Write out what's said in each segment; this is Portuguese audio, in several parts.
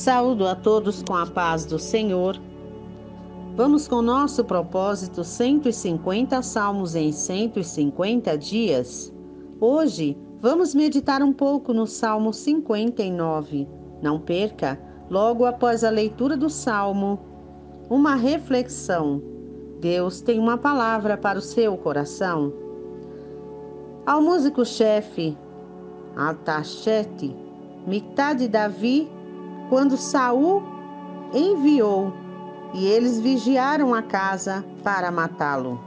Saúdo a todos com a paz do Senhor. Vamos com nosso propósito 150 salmos em 150 dias. Hoje vamos meditar um pouco no Salmo 59. Não perca, logo após a leitura do Salmo, uma reflexão. Deus tem uma palavra para o seu coração. Ao músico-chefe Altachete, Mictá de Davi, quando Saul enviou, e eles vigiaram a casa para matá-lo.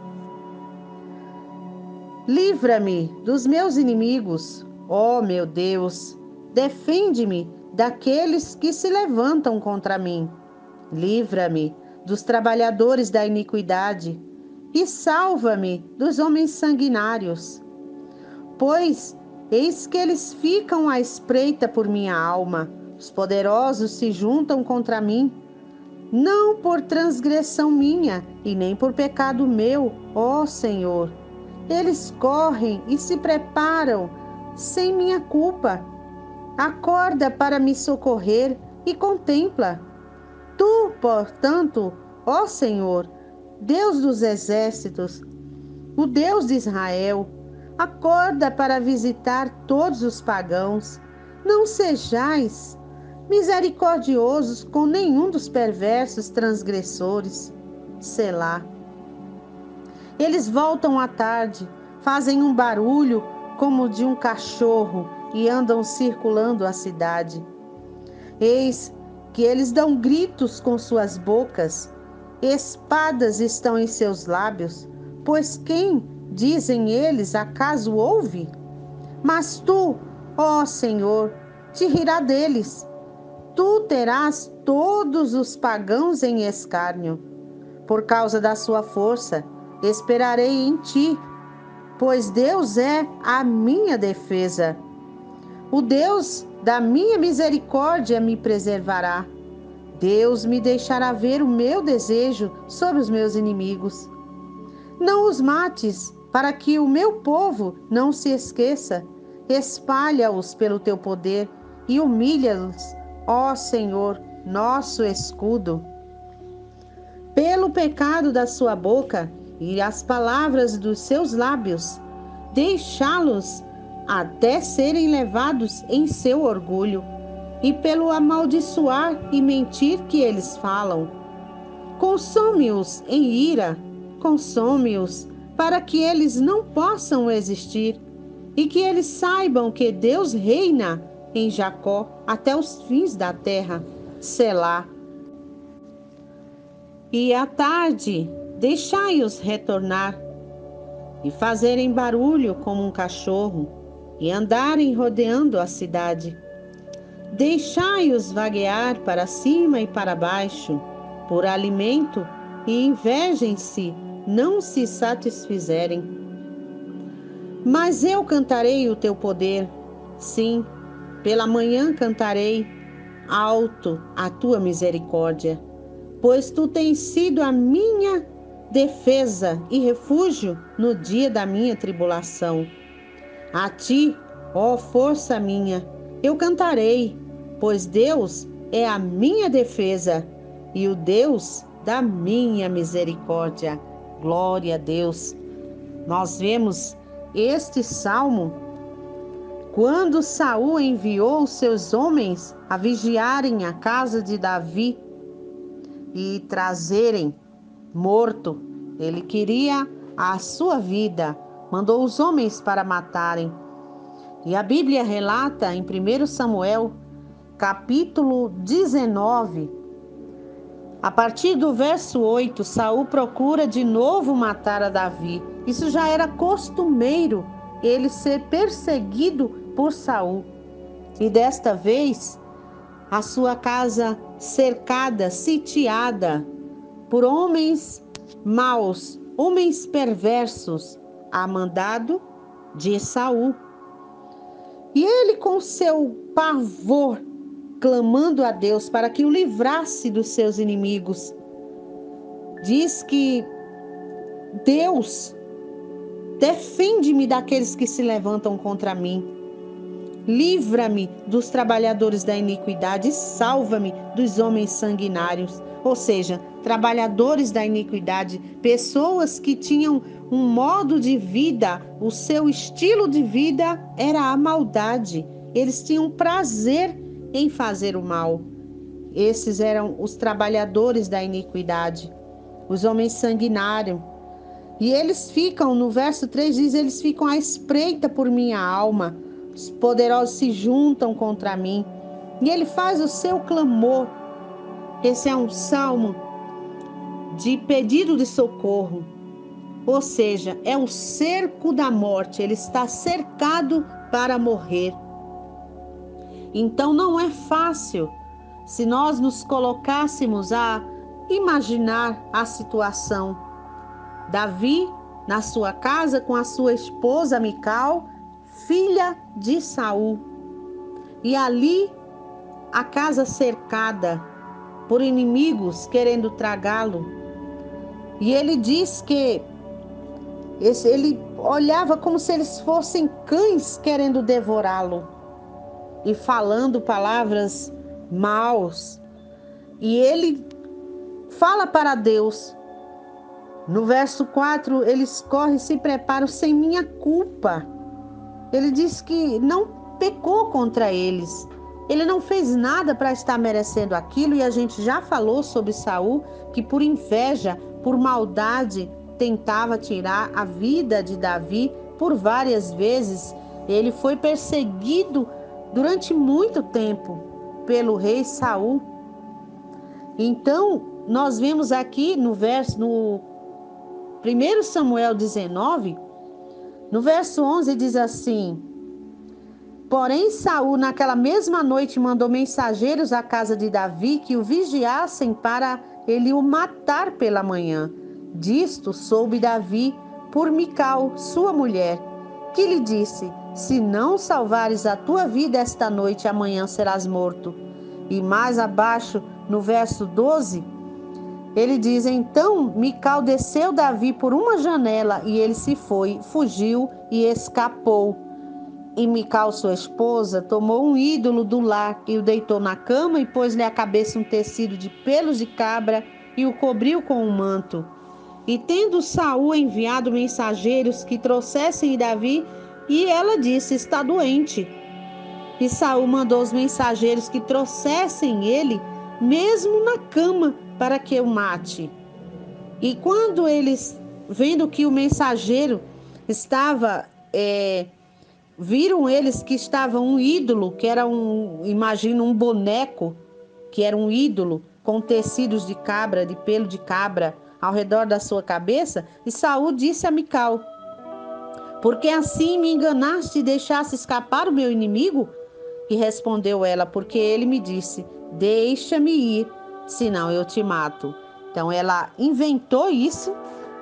Livra-me dos meus inimigos, ó meu Deus, defende-me daqueles que se levantam contra mim. Livra-me dos trabalhadores da iniquidade e salva-me dos homens sanguinários. Pois eis que eles ficam à espreita por minha alma, os poderosos se juntam contra mim. Não por transgressão minha e nem por pecado meu, ó Senhor. Eles correm e se preparam sem minha culpa. Acorda para me socorrer e contempla. Tu, portanto, ó Senhor, Deus dos exércitos, o Deus de Israel, acorda para visitar todos os pagãos. Não sejais misericordiosos com nenhum dos perversos transgressores. Selá. Eles voltam à tarde, fazem um barulho como de um cachorro e andam circulando a cidade. Eis que eles dão gritos com suas bocas, espadas estão em seus lábios, pois quem, dizem eles, acaso ouve? Mas tu, ó Senhor, te rirá deles. Tu terás todos os pagãos em escárnio. Por causa da sua força, esperarei em ti, pois Deus é a minha defesa. O Deus da minha misericórdia me preservará. Deus me deixará ver o meu desejo sobre os meus inimigos. Não os mates, para que o meu povo não se esqueça. Espalha-os pelo teu poder e humilha-os, ó Senhor, nosso escudo. Pelo pecado da sua boca e as palavras dos seus lábios, deixá-los até serem levados em seu orgulho, e pelo amaldiçoar e mentir que eles falam. Consome-os em ira, consome-os, para que eles não possam existir, e que eles saibam que Deus reina em Jacó até os fins da terra. Selá. E à tarde deixai-os retornar, e fazerem barulho como um cachorro, e andarem rodeando a cidade. Deixai-os vaguear para cima e para baixo, por alimento, e invejem-se, não se satisfizerem. Mas eu cantarei o teu poder, sim, pela manhã cantarei alto a tua misericórdia, pois tu tens sido a minha defesa e refúgio no dia da minha tribulação. A ti, ó força minha, eu cantarei, pois Deus é a minha defesa e o Deus da minha misericórdia. Glória a Deus. Nós vemos este salmo quando Saul enviou os seus homens a vigiarem a casa de Davi e trazerem morto. Ele queria a sua vida, mandou os homens para matarem. E a Bíblia relata em 1 Samuel, capítulo 19, a partir do verso 8, Saul procura de novo matar a Davi. Isso já era costumeiro, ele ser perseguido por Saul. E desta vez, a sua casa cercada, sitiada por homens maus, homens perversos, a mandado de Saul. E ele, com seu pavor, clamando a Deus para que o livrasse dos seus inimigos, diz que Deus, defende-me daqueles que se levantam contra mim. livra-me dos trabalhadores da iniquidade, salva-me dos homens sanguinários. Ou seja, trabalhadores da iniquidade, pessoas que tinham um modo de vida, o seu estilo de vida era a maldade. Eles tinham prazer em fazer o mal. Esses eram os trabalhadores da iniquidade, os homens sanguinários. E eles ficam, no verso 3 diz, eles ficam à espreita por minha alma. Os poderosos se juntam contra mim. E ele faz o seu clamor. Esse é um salmo de pedido de socorro. Ou seja, é o cerco da morte. Ele está cercado para morrer. Então não é fácil se nós nos colocássemos a imaginar a situação. Davi, na sua casa, com a sua esposa Mical, filha de Saul. E ali, a casa cercada por inimigos querendo tragá-lo. E ele diz que ele olhava como se eles fossem cães querendo devorá-lo. E falando palavras maus. E ele fala para Deus. No verso 4, eles correm e se preparam sem minha culpa. Ele diz que não pecou contra eles. Ele não fez nada para estar merecendo aquilo. E a gente já falou sobre Saul, que por inveja, por maldade, tentava tirar a vida de Davi por várias vezes. Ele foi perseguido durante muito tempo pelo rei Saul. Então, nós vemos aqui no 1 Samuel 19, no verso 11 diz assim: porém Saul naquela mesma noite mandou mensageiros à casa de Davi que o vigiassem para ele o matar pela manhã. Disto soube Davi por Mical, sua mulher, que lhe disse: se não salvares a tua vida esta noite, amanhã serás morto. E mais abaixo, no verso 12, ele diz: então Mical desceu Davi por uma janela e ele se foi, fugiu e escapou. E Mical, sua esposa, tomou um ídolo do lar e o deitou na cama e pôs-lhe à cabeça um tecido de pelos de cabra e o cobriu com um manto. E tendo Saul enviado mensageiros que trouxessem Davi, e ela disse: está doente. E Saul mandou os mensageiros que trouxessem ele, mesmo na cama, para que o mate. E quando eles, vendo que o mensageiro estava, viram eles que estava um ídolo, que era imagina um boneco, que era um ídolo, com tecidos de cabra, de pelo de cabra, ao redor da sua cabeça, e Saul disse a Mical: porque assim me enganaste e deixaste escapar o meu inimigo? E respondeu ela: porque ele me disse: deixa-me ir, senão eu te mato. Então ela inventou isso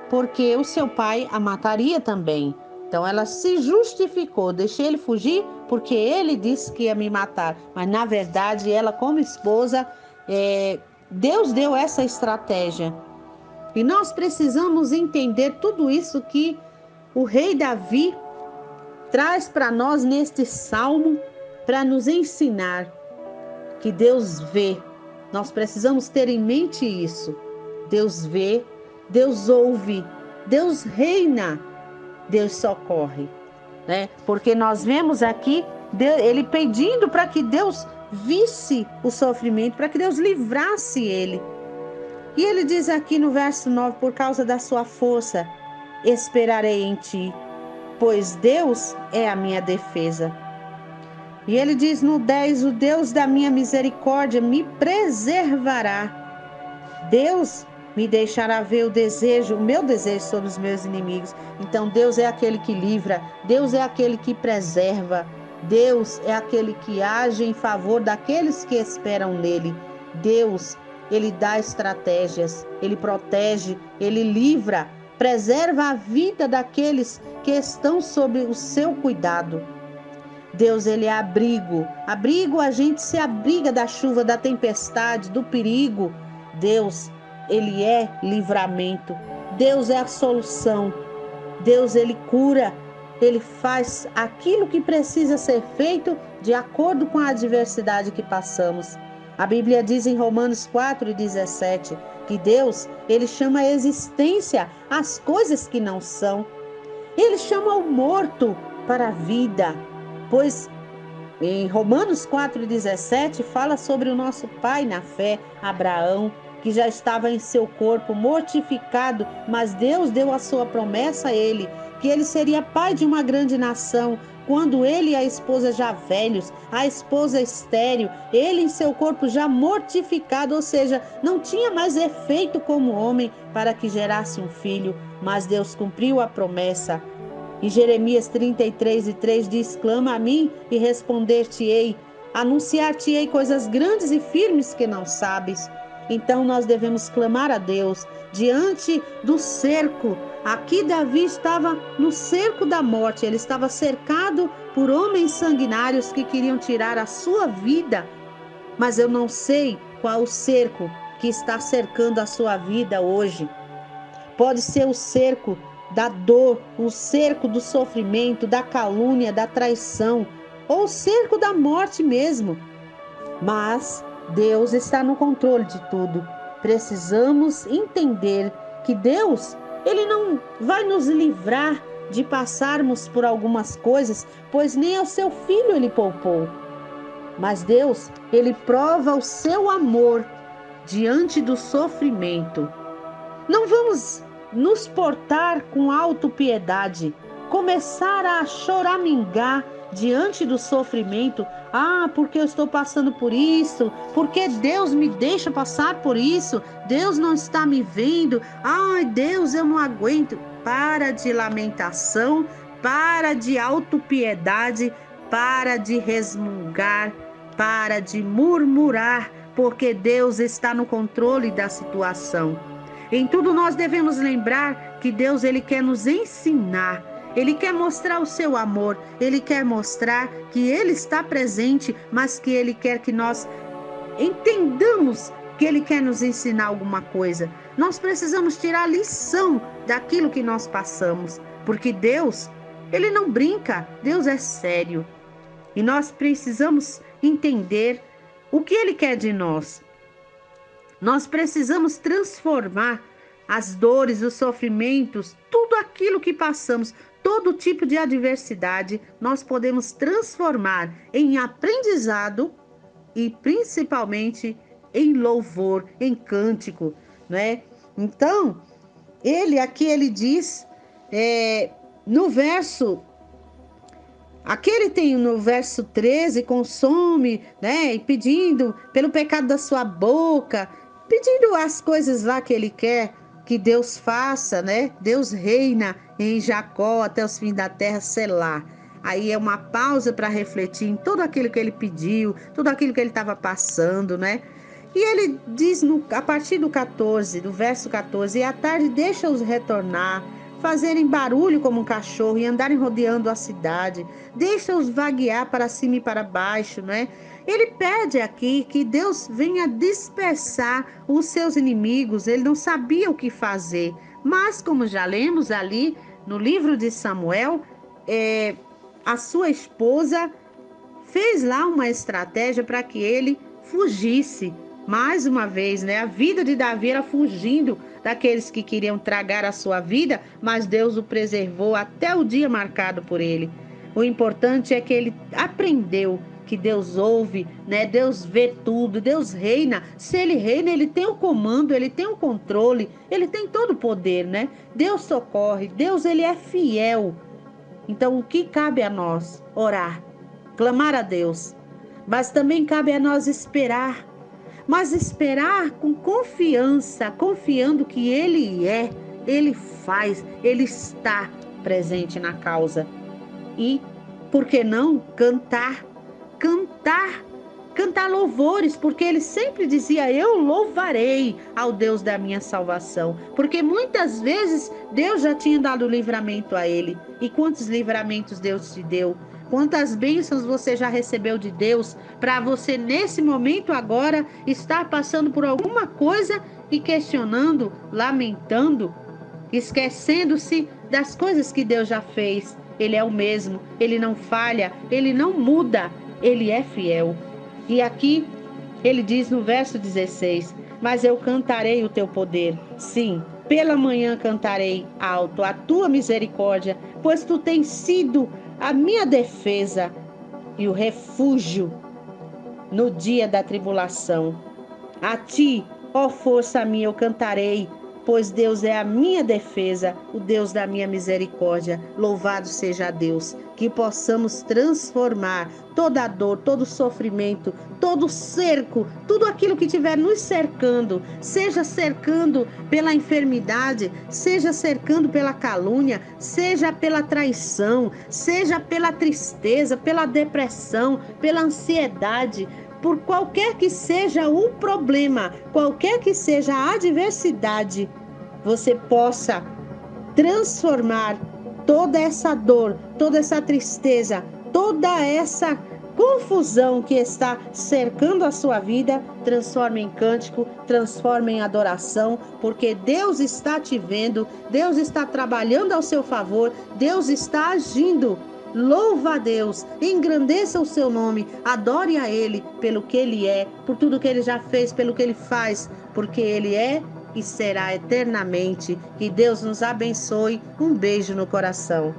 porque o seu pai a mataria também. Então ela se justificou: deixei ele fugir porque ele disse que ia me matar. Mas na verdade ela, como esposa, Deus deu essa estratégia. E nós precisamos entender tudo isso que o rei Davi traz para nós neste salmo, para nos ensinar que Deus vê. Nós precisamos ter em mente isso. Deus vê, Deus ouve, Deus reina, Deus socorre, né? Porque nós vemos aqui ele pedindo para que Deus visse o sofrimento, para que Deus livrasse ele. E ele diz aqui no verso 9: por causa da sua força esperarei em ti, pois Deus é a minha defesa. E ele diz no 10: o Deus da minha misericórdia me preservará. Deus me deixará ver o meu desejo sobre os meus inimigos. Então Deus é aquele que livra, Deus é aquele que preserva, Deus é aquele que age em favor daqueles que esperam nele. Deus, ele dá estratégias, ele protege, ele livra, preserva a vida daqueles que estão sob o seu cuidado. Deus, ele é abrigo. Abrigo, a gente se abriga da chuva, da tempestade, do perigo. Deus, ele é livramento. Deus é a solução. Deus, ele cura. ele faz aquilo que precisa ser feito de acordo com a adversidade que passamos. A Bíblia diz em Romanos 4:17 que Deus, ele chama a existência as coisas que não são. Ele chama o morto para a vida, pois em Romanos 4:17 fala sobre o nosso pai na fé, Abraão, que já estava em seu corpo mortificado, mas Deus deu a sua promessa a ele, que ele seria pai de uma grande nação, quando ele e a esposa já velhos, a esposa estéril, ele em seu corpo já mortificado, ou seja, não tinha mais efeito como homem para que gerasse um filho, mas Deus cumpriu a promessa. Em Jeremias 33:3 diz: clama a mim e responder-te-ei, anunciar-te-ei coisas grandes e firmes que não sabes. Então nós devemos clamar a Deus diante do cerco. Aqui Davi estava no cerco da morte, ele estava cercado por homens sanguinários que queriam tirar a sua vida. Mas eu não sei qual o cerco que está cercando a sua vida hoje. Pode ser o cerco da dor, o cerco do sofrimento, da calúnia, da traição, ou o cerco da morte mesmo. Mas Deus está no controle de tudo. Precisamos entender que Deus, ele não vai nos livrar de passarmos por algumas coisas, pois nem ao seu filho ele poupou. Mas Deus, ele prova o seu amor diante do sofrimento. Não vamos nos portar com autopiedade, começar a choramingar diante do sofrimento. Ah, porque eu estou passando por isso, porque Deus me deixa passar por isso, Deus não está me vendo, ai Deus, eu não aguento. Para de lamentação, para de autopiedade, para de resmungar, para de murmurar, porque Deus está no controle da situação. Em tudo nós devemos lembrar que Deus, ele quer nos ensinar, ele quer mostrar o seu amor, ele quer mostrar que ele está presente, mas que ele quer que nós entendamos que ele quer nos ensinar alguma coisa. Nós precisamos tirar lição daquilo que nós passamos, porque Deus, ele não brinca, Deus é sério. E nós precisamos entender o que ele quer de nós. Nós precisamos transformar as dores, os sofrimentos, tudo aquilo que passamos, todo tipo de adversidade, nós podemos transformar em aprendizado e principalmente em louvor, em cântico, né? Então, ele diz no verso... Aqui ele tem no verso 13, consome, né? E pedindo pelo pecado da sua boca, pedindo as coisas lá que ele quer que Deus faça, né? Deus reina em Jacó até os fins da terra, Selá. Aí é uma pausa para refletir em tudo aquilo que ele pediu, tudo aquilo que ele estava passando, né? E ele diz a partir do 14, do verso 14, e à tarde deixa-os retornar, fazerem barulho como um cachorro e andarem rodeando a cidade, deixa-os vaguear para cima e para baixo, né? Ele pede aqui que Deus venha dispersar os seus inimigos. Ele não sabia o que fazer, mas como já lemos ali no livro de Samuel, a sua esposa fez lá uma estratégia para que ele fugisse. Mais uma vez, né? A vida de Davi era fugindo daqueles que queriam tragar a sua vida, mas Deus o preservou até o dia marcado por ele. O importante é que ele aprendeu que Deus ouve, né? Deus vê tudo, Deus reina. Se ele reina, ele tem o comando, ele tem o controle, ele tem todo o poder, né? Deus socorre, Deus, ele é fiel. Então, o que cabe a nós? Orar, clamar a Deus, mas também cabe a nós esperar. Mas esperar com confiança, confiando que Ele Ele faz, Ele está presente na causa. E, por que não, cantar louvores, porque Ele sempre dizia: eu louvarei ao Deus da minha salvação, porque muitas vezes Deus já tinha dado livramento a ele. E quantos livramentos Deus te deu? Quantas bênçãos você já recebeu de Deus para você nesse momento agora estar passando por alguma coisa e questionando, lamentando, esquecendo-se das coisas que Deus já fez. Ele é o mesmo, Ele não falha, Ele não muda, Ele é fiel. E aqui ele diz no verso 16: mas eu cantarei o teu poder, sim, pela manhã cantarei alto a tua misericórdia, pois tu tens sido a minha defesa e o refúgio no dia da tribulação. A ti, ó força minha, eu cantarei, pois Deus é a minha defesa, o Deus da minha misericórdia. Louvado seja Deus. Que possamos transformar toda a dor, todo o sofrimento, todo o cerco, tudo aquilo que estiver nos cercando, seja cercando pela enfermidade, seja cercando pela calúnia, seja pela traição, seja pela tristeza, pela depressão, pela ansiedade, por qualquer que seja o problema, qualquer que seja a adversidade, você possa transformar toda essa dor, toda essa tristeza, toda essa confusão que está cercando a sua vida, transforme em cântico, transforme em adoração, porque Deus está te vendo, Deus está trabalhando ao seu favor, Deus está agindo. Louva a Deus, engrandeça o seu nome, adore a Ele pelo que Ele é, por tudo que Ele já fez, pelo que Ele faz, porque Ele é e será eternamente. Que Deus nos abençoe. Um beijo no coração.